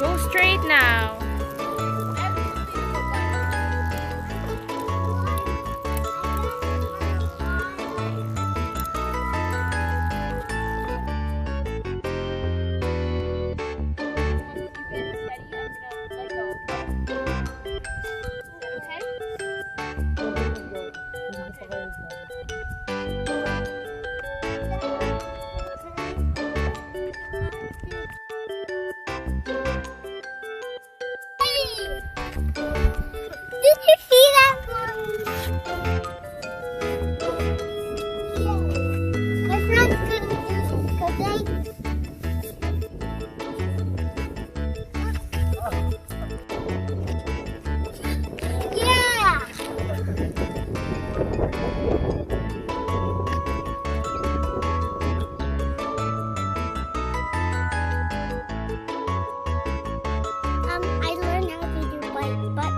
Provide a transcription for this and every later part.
Go straight now. Did you see that, Mommy? My friend's gonna do this because yeah! I learned how to do bike, but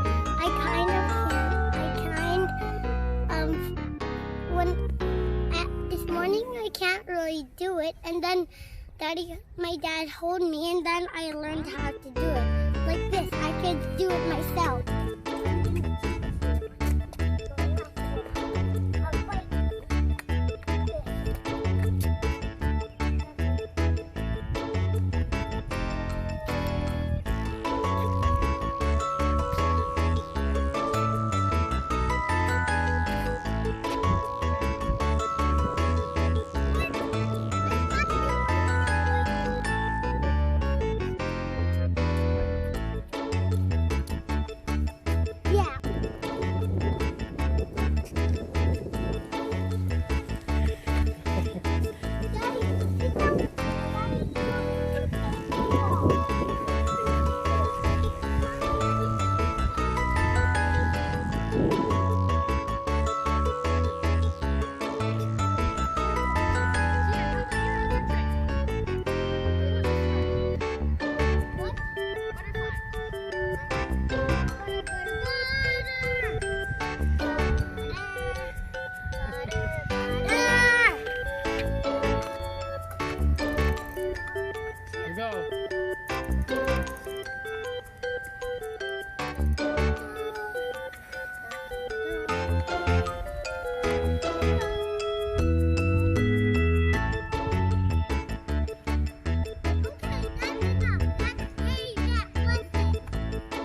this morning I can't really do it, and then my dad hold me, and then I learned how to do it. Like this, I could do it myself. Come on,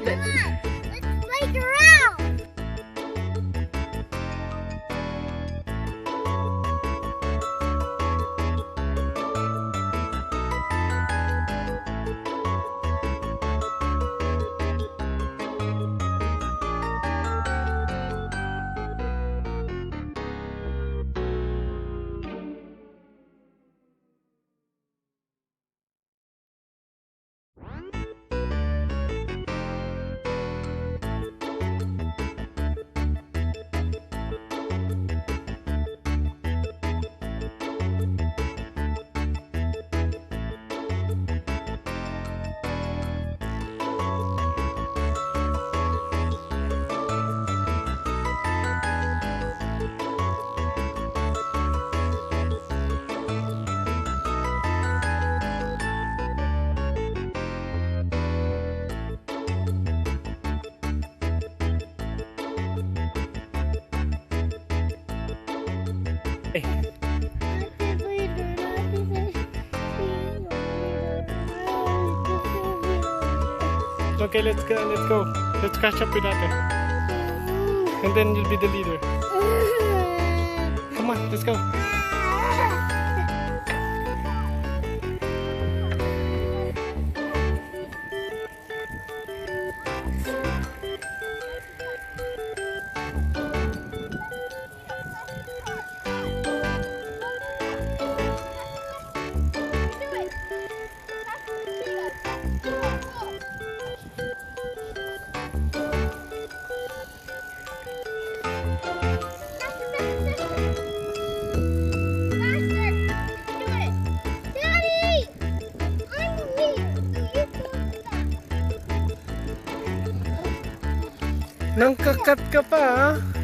let's play around. Okay, let's go. Let's catch up with Ate. And then you'll be the leader. Come on, let's go. Nangkakat ka pa, ha?